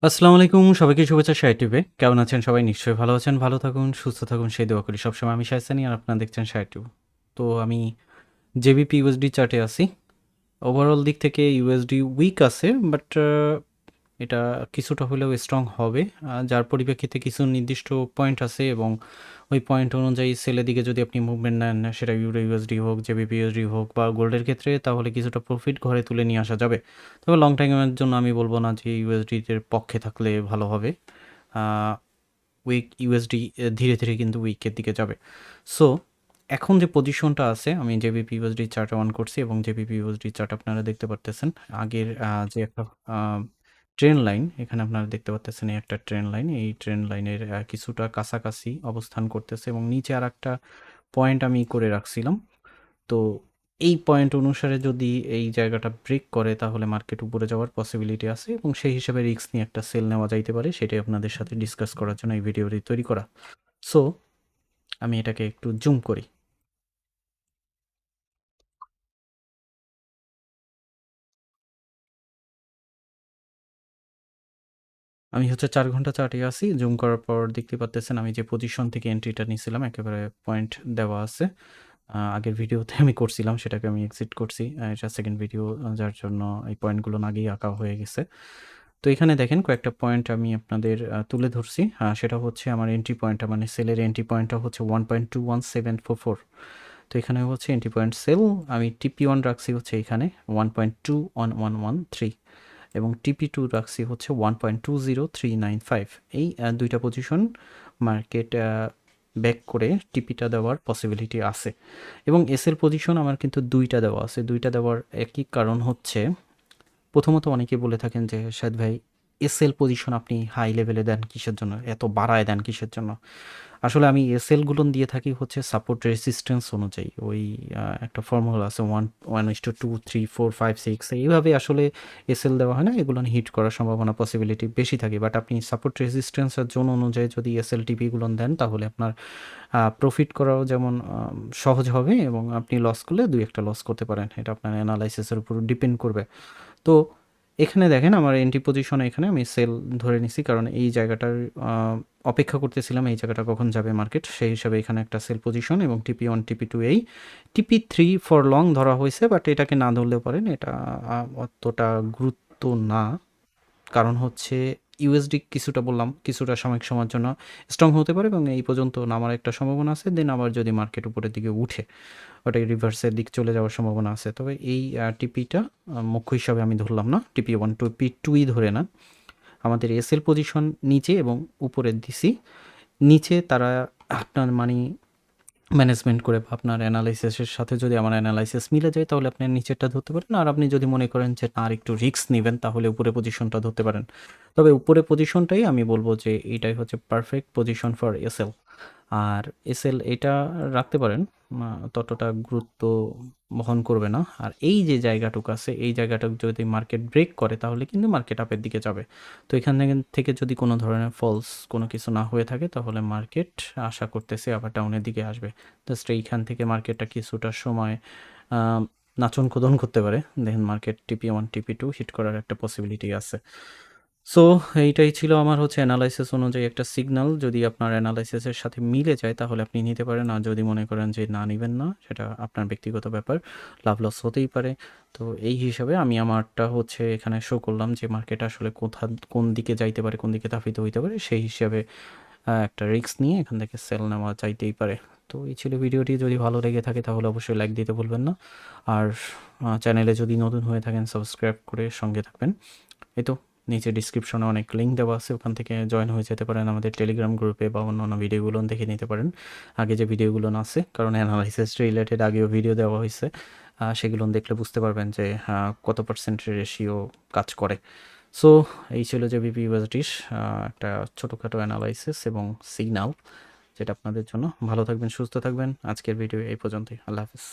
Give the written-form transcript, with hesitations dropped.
আসসালামু আলাইকুম। সবাইকে শুভেচ্ছা SahedTube। কেমন আছেন সবাই? নিশ্চয়ই ভালো আছেন। ভালো থাকুন, সুস্থ থাকুন সেই দোয়া করি। সবসময় আমি সাহেদ সানি আর আপনারা দেখছেন SahedTube। তো আমি GBPUSD চার্টে আছি। ওভারঅল দিক থেকে USD উইক আছে বাট এটা কিছুটা হলেও স্ট্রং হবে। যার পরিপ্রেক্ষিতে কিছু নির্দিষ্ট পয়েন্ট আছে এবং ওই পয়েন্ট অনুযায়ী সেলের দিকে যদি আপনি মুভমেন্ট নেন, সেটা ইউরো ইউএসডি হোক, জেবিপিউএসডি হোক বা গোল্ডের ক্ষেত্রে, তাহলে কিছুটা প্রফিট ঘরে তুলে নিয়ে আসা যাবে। তবে লং টাইমের জন্য আমি বলবো না যে ইউএসডির পক্ষে থাকলে ভালো হবে। উইক ইউএসডি ধীরে ধীরে কিন্তু উইকের দিকে যাবে। সো এখন যে পজিশনটা আছে, আমি জেবিপি ইউএসডি চার্ট অন করছি এবং জেবিপি ইউএসডি চার্ট আপনারা দেখতে পারতেছেন। আগের যে একটা ট্রেন লাইন, এখানে আপনারা দেখতে পাচ্ছেন এই একটা ট্রেন লাইন, এই ট্রেন লাইনের কিছুটা কাছাকাছি অবস্থান করতেছে এবং নিচে আর একটা পয়েন্ট আমি করে রাখছিলাম। তো এই পয়েন্ট অনুসারে যদি এই জায়গাটা ব্রেক করে তাহলে মার্কেট উপরে যাওয়ার পসিবিলিটি আছে এবং সেই হিসাবে রিস্ক নিয়ে একটা সেল নেওয়া যাইতে পারে। সেটাই আপনাদের সাথে ডিসকাস করার জন্য এই ভিডিওটি তৈরি করা। সো আমি এটাকে একটু জুম করি। আমি হচ্ছে ৪ ঘন্টা চার্টে আছি। জুম করার পর দেখতে পাচ্তেছেন আমি যে পজিশন থেকে এন্ট্রিটা নিয়েছিলাম একেবারে পয়েন্ট দেওয়া আছে। আগের ভিডিওতে আমি করছিলাম, সেটাকে আমি এক্সিট করছি। এটা সেকেন্ড ভিডিও, যার জন্য এই পয়েন্টগুলো আগেই আঁকা হয়ে গেছে। তো এখানে দেখেন কয়েকটা পয়েন্ট আমি আপনাদের তুলে ধরছি। সেটা হচ্ছে আমার এন্ট্রি পয়েন্টটা, মানে সেলের এন্ট্রি পয়েন্টটা হচ্ছে 1.21744। তো এখানে হচ্ছে এন্ট্রি পয়েন্ট সেল। আমি TP1 রাখছি হচ্ছে এখানে 1.21113 এবং TP2 রাখছি হচ্ছে 1.20395। এই দুইটা পজিশন মার্কেট ব্যাক করে টিপিটা দেওয়ার পসিবিলিটি আছে এবং এসএল পজিশন আমার কিন্তু দুইটা দেওয়া আছে। দুইটা দেওয়ার একই কারণ হচ্ছে, প্রথমত অনেকে বলে থাকেন যে শাহেদ ভাই, এসএল পজিশন আপনি হাই লেভেলে দেন কিসের জন্য, এত বাড়ায় দেন কিসের জন্য? আসলে আমি এসএলগুলো দিয়ে থাকি হচ্ছে সাপোর্ট রেসিস্ট্যান্স অনুযায়ী। ওই একটা ফর্মুলা আছে 1:2 3 4 5 6, এইভাবে আসলে এসএল দেওয়া হয় না। এগুলো হিট করার সম্ভাবনা পসিবিলিটি বেশি থাকে, বাট আপনি সাপোর্ট রেসিস্ট্যান্সের জোন অনুযায়ী যদি এসএল টিপিগুলো দেন তাহলে আপনার প্রফিট করাও যেমন সহজ হবে এবং আপনি লস করলে দুই একটা লস করতে পারেন। এটা আপনার অ্যানালাইসিসের উপর ডিপেন্ড করবে। তো এখানে দেখেন আমার এন্ট্রি পজিশনে এখানে আমি সেল ধরে নিছি, কারণ এই জায়গাটার অপেক্ষা করতেছিলাম এই জায়গাটা কখন যাবে মার্কেট, সেই হিসাবে এখানে একটা সেল পজিশন এবং TP1 TP2 এই TP3 ফর লং ধরা হয়েছে, বাট এটাকে না ধরলেও পারেন, এটা অতটা গুরুত্ব না। কারণ হচ্ছে ইউএসডি কিছুটা বললাম কিছুটা সাময়িক সময়ের জন্য স্ট্রং হতে পারে এবং এই পর্যন্ত নামার একটা সম্ভাবনা আছে। দেন আবার যদি মার্কেট উপরের দিকে উঠে ওটাই রিভার্সের দিক চলে যাওয়ার সম্ভাবনা আছে। তবে এই টিপিটা মুখ্য হিসাবে আমি ধরলাম না, TP1 TP2ই ধরে না। আমাদের এসএল পজিশন নিচে এবং উপরে দিছি। নিচে তারা আপনার মানি ম্যানেজমেন্ট করে বা আপনার অ্যানালাইসিসের সাথে যদি আমার অ্যানালাইসিস মিলে যায় তাহলে আপনি নিচেরটা ধরতে পারেন। আর আপনি যদি মনে করেন যে না আর একটু রিস্ক নেবেন তাহলে উপরে পজিশনটা ধরতে পারেন। তবে উপরে পজিশনটাই আমি বলব যে এইটাই হচ্ছে পারফেক্ট পজিশন ফর এসএল। আর এসএল এটা রাখতে পারেন, ততটা গুরুত্ব বহন করবে না। আর এই যে জায়গাটুকু আছে এই জায়গাটুকু যদি মার্কেট ব্রেক করে তাহলে কিন্তু মার্কেট আপের দিকে যাবে। তো এখান থেকে যদি কোনো ধরনের ফলস কোনো কিছু না হয়ে থাকে তাহলে মার্কেট আশা করতেছে আবার ডাউনের দিকে আসবে। জাস্ট এইখান থেকে মার্কেটটা কিছুটা সময় নাচন কোদন করতে পারে, দেখেন মার্কেট TP1 TP2 হিট করার একটা পসিবিলিটি আছে। সো এইটাই ছিল আমার হচ্ছে অ্যানালাইসিস অনুযায়ী একটা সিগন্যাল। যদি আপনার অ্যানালাইসিসের সাথে মিলে যায় তাহলে আপনি নিতে পারেন, আর যদি মনে করেন যে না নিবেন না, সেটা আপনার ব্যক্তিগত ব্যাপার, লাভ লস হতেই পারে। তো এই হিসাবে আমি আমারটা হচ্ছে এখানে শো করলাম যে মার্কেট আসলে কোন দিকে যাইতে পারে, কোন দিকে ধাবিত হইতে পারে, সেই হিসাবে একটা রিস্ক নিয়ে এখান থেকে সেল নেওয়া চাইতেই পারে। তো এই ছিল ভিডিওটি। যদি ভালো লেগে থাকে তাহলে অবশ্যই লাইক দিতে ভুলবেন না। আর চ্যানেলে যদি নতুন হয়ে থাকেন সাবস্ক্রাইব করে সঙ্গে থাকবেন। এই তো নিচে ডিসক্রিপশনে অনেক লিঙ্ক দেওয়া আছে, ওখান থেকে জয়েন হয়ে যেতে পারেন আমাদের টেলিগ্রাম গ্রুপে বা অন্যান্য ভিডিওগুলো দেখে নিতে পারেন। আগে যে ভিডিওগুলো আছে, কারণ অ্যানালাইসিস রিলেটেড আগেও ভিডিও দেওয়া হয়েছে, সেগুলো দেখলে বুঝতে পারবেন যে কত পার্সেন্ট রেশিও কাজ করে। সো এই ছিল যে GBPUSDর একটা ছোটোখাটো অ্যানালাইসিস এবং সিগন্যাল, যেটা আপনাদের জন্য। ভালো থাকবেন, সুস্থ থাকবেন। আজকের ভিডিও এই পর্যন্তই। আল্লাহ হাফিজ।